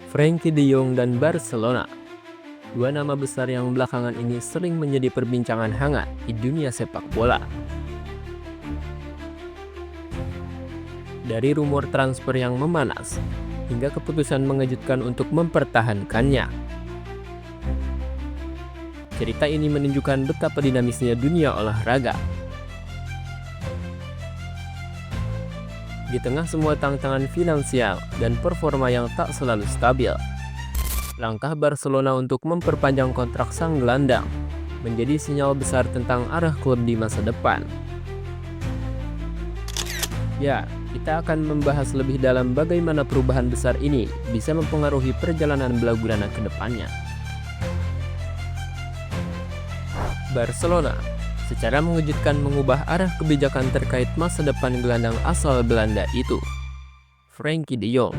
Frenkie de Jong dan Barcelona. Dua nama besar yang belakangan ini sering menjadi perbincangan hangat di dunia sepak bola. Dari rumor transfer yang memanas, hingga keputusan mengejutkan untuk mempertahankannya. Cerita ini menunjukkan betapa dinamisnya dunia olahraga. Di tengah semua tantangan finansial dan performa yang tak selalu stabil, langkah Barcelona untuk memperpanjang kontrak sang gelandang menjadi sinyal besar tentang arah klub di masa depan. Ya, kita akan membahas lebih dalam bagaimana perubahan besar ini bisa mempengaruhi perjalanan Blaugrana ke depannya. Barcelona secara mengejutkan mengubah arah kebijakan terkait masa depan gelandang asal Belanda itu, Frenkie de Jong.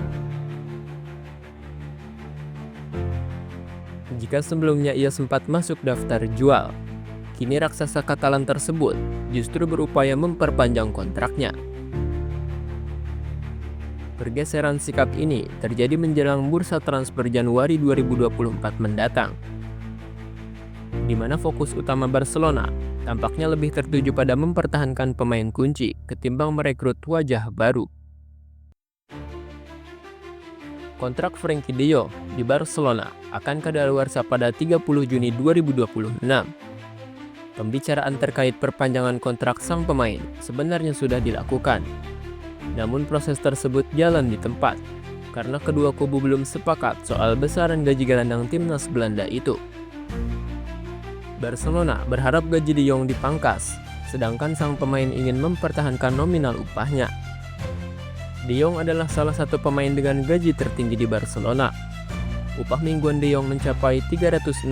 Jika sebelumnya ia sempat masuk daftar jual, kini raksasa Katalan tersebut justru berupaya memperpanjang kontraknya. Pergeseran sikap ini terjadi menjelang bursa transfer Januari 2024 mendatang, di mana fokus utama Barcelona tampaknya lebih tertuju pada mempertahankan pemain kunci ketimbang merekrut wajah baru. Kontrak Frenkie de Jong di Barcelona akan kadaluarsa pada 30 Juni 2026. Pembicaraan terkait perpanjangan kontrak sang pemain sebenarnya sudah dilakukan. Namun proses tersebut jalan di tempat karena kedua kubu belum sepakat soal besaran gaji gelandang timnas Belanda itu. Barcelona berharap gaji de Jong dipangkas, sedangkan sang pemain ingin mempertahankan nominal upahnya. De Jong adalah salah satu pemain dengan gaji tertinggi di Barcelona. Upah mingguan de Jong mencapai 365.000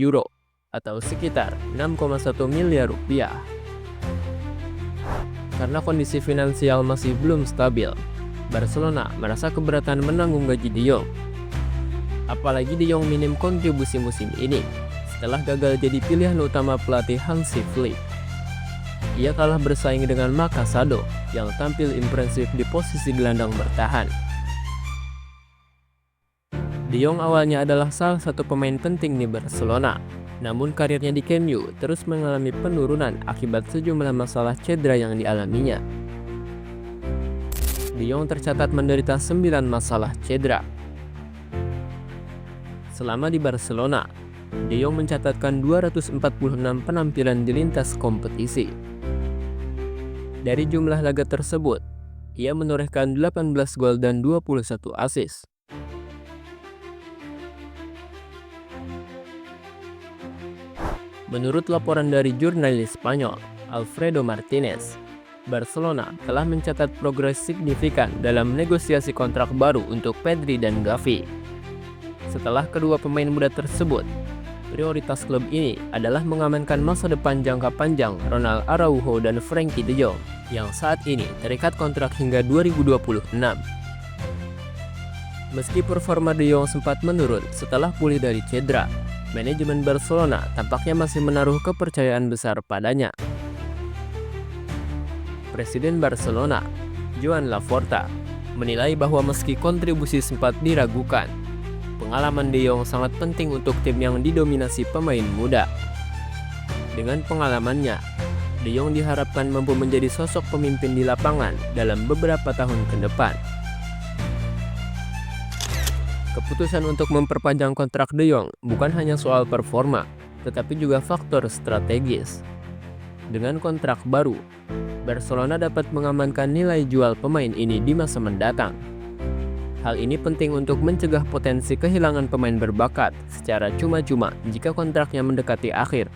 euro atau sekitar 6,1 miliar rupiah. Karena kondisi finansial masih belum stabil, Barcelona merasa keberatan menanggung gaji de Jong. Apalagi de Jong minim kontribusi musim ini setelah gagal jadi pilihan utama pelatih Hansi Flick. Ia kalah bersaing dengan Marc Casado yang tampil impresif di posisi gelandang bertahan. De Jong awalnya adalah salah satu pemain penting di Barcelona, namun karirnya di Camp Nou terus mengalami penurunan akibat sejumlah masalah cedera yang dialaminya. De Jong tercatat menderita 9 masalah cedera. Selama di Barcelona, De Jong mencatatkan 246 penampilan di lintas kompetisi. Dari jumlah laga tersebut, ia menorehkan 18 gol dan 21 assist. Menurut laporan dari jurnalis Spanyol, Alfredo Martinez, Barcelona telah mencatat progres signifikan dalam negosiasi kontrak baru untuk Pedri dan Gavi. Setelah kedua pemain muda tersebut, prioritas klub ini adalah mengamankan masa depan jangka panjang Ronald Araujo dan Frenkie de Jong yang saat ini terikat kontrak hingga 2026. Meski performa de Jong sempat menurun setelah pulih dari cedera, manajemen Barcelona tampaknya masih menaruh kepercayaan besar padanya. Presiden Barcelona, Joan Laporta, menilai bahwa meski kontribusi sempat diragukan, pengalaman de Jong sangat penting untuk tim yang didominasi pemain muda. Dengan pengalamannya, de Jong diharapkan mampu menjadi sosok pemimpin di lapangan dalam beberapa tahun ke depan. Keputusan untuk memperpanjang kontrak de Jong bukan hanya soal performa, tetapi juga faktor strategis. Dengan kontrak baru, Barcelona dapat mengamankan nilai jual pemain ini di masa mendatang. Hal ini penting untuk mencegah potensi kehilangan pemain berbakat secara cuma-cuma jika kontraknya mendekati akhir.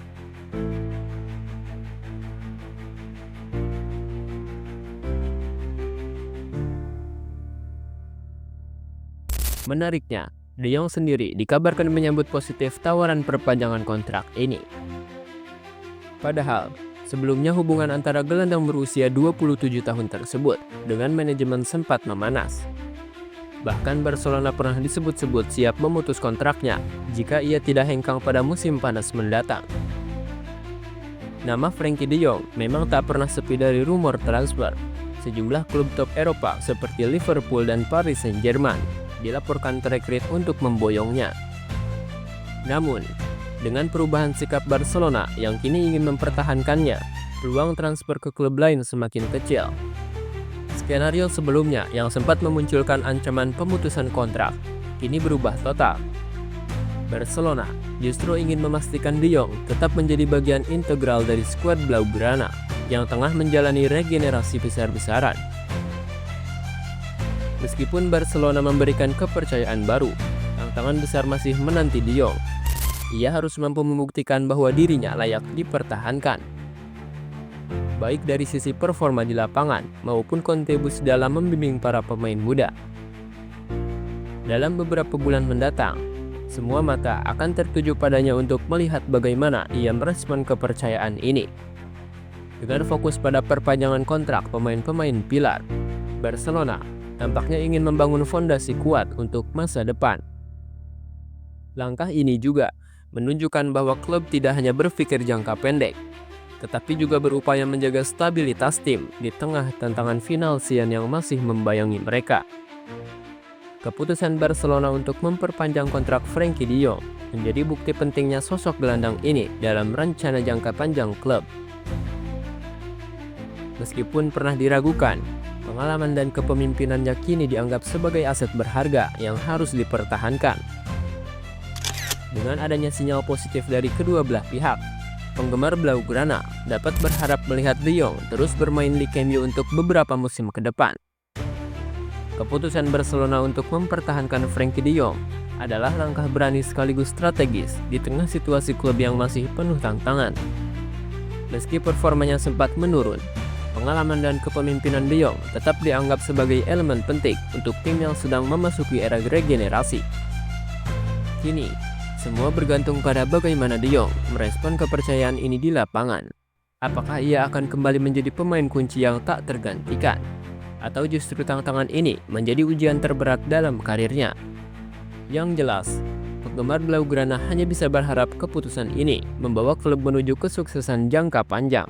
Menariknya, de Jong sendiri dikabarkan menyambut positif tawaran perpanjangan kontrak ini. Padahal, sebelumnya hubungan antara gelandang berusia 27 tahun tersebut dengan manajemen sempat memanas. Bahkan Barcelona pernah disebut-sebut siap memutus kontraknya jika ia tidak hengkang pada musim panas mendatang. Nama Frenkie de Jong memang tak pernah sepi dari rumor transfer. Sejumlah klub top Eropa seperti Liverpool dan Paris Saint-Germain dilaporkan terrekrut untuk memboyongnya. Namun, dengan perubahan sikap Barcelona yang kini ingin mempertahankannya, peluang transfer ke klub lain semakin kecil. Skenario sebelumnya yang sempat memunculkan ancaman pemutusan kontrak, kini berubah total. Barcelona justru ingin memastikan De Jong tetap menjadi bagian integral dari skuad Blaugrana yang tengah menjalani regenerasi besar-besaran. Meskipun Barcelona memberikan kepercayaan baru, tantangan besar masih menanti De Jong. Ia harus mampu membuktikan bahwa dirinya layak dipertahankan, baik dari sisi performa di lapangan maupun kontribusi dalam membimbing para pemain muda. Dalam beberapa bulan mendatang, semua mata akan tertuju padanya untuk melihat bagaimana ia merespon kepercayaan ini. Dengan fokus pada perpanjangan kontrak pemain-pemain pilar, Barcelona tampaknya ingin membangun fondasi kuat untuk masa depan. Langkah ini juga menunjukkan bahwa klub tidak hanya berpikir jangka pendek, tetapi juga berupaya menjaga stabilitas tim di tengah tantangan finansial yang masih membayangi mereka. Keputusan Barcelona untuk memperpanjang kontrak Frenkie De Jong menjadi bukti pentingnya sosok gelandang ini dalam rencana jangka panjang klub. Meskipun pernah diragukan, pengalaman dan kepemimpinannya kini dianggap sebagai aset berharga yang harus dipertahankan. Dengan adanya sinyal positif dari kedua belah pihak, penggemar Blaugrana dapat berharap melihat De Jong terus bermain di Camp Nou untuk beberapa musim ke depan. Keputusan Barcelona untuk mempertahankan Frenkie De Jong adalah langkah berani sekaligus strategis di tengah situasi klub yang masih penuh tantangan. Meski performanya sempat menurun, pengalaman dan kepemimpinan De Jong tetap dianggap sebagai elemen penting untuk tim yang sedang memasuki era regenerasi. Kini, semua bergantung pada bagaimana De Jong merespon kepercayaan ini di lapangan. Apakah ia akan kembali menjadi pemain kunci yang tak tergantikan? Atau justru tantangan ini menjadi ujian terberat dalam karirnya? Yang jelas, penggemar Blaugrana hanya bisa berharap keputusan ini membawa klub menuju kesuksesan jangka panjang.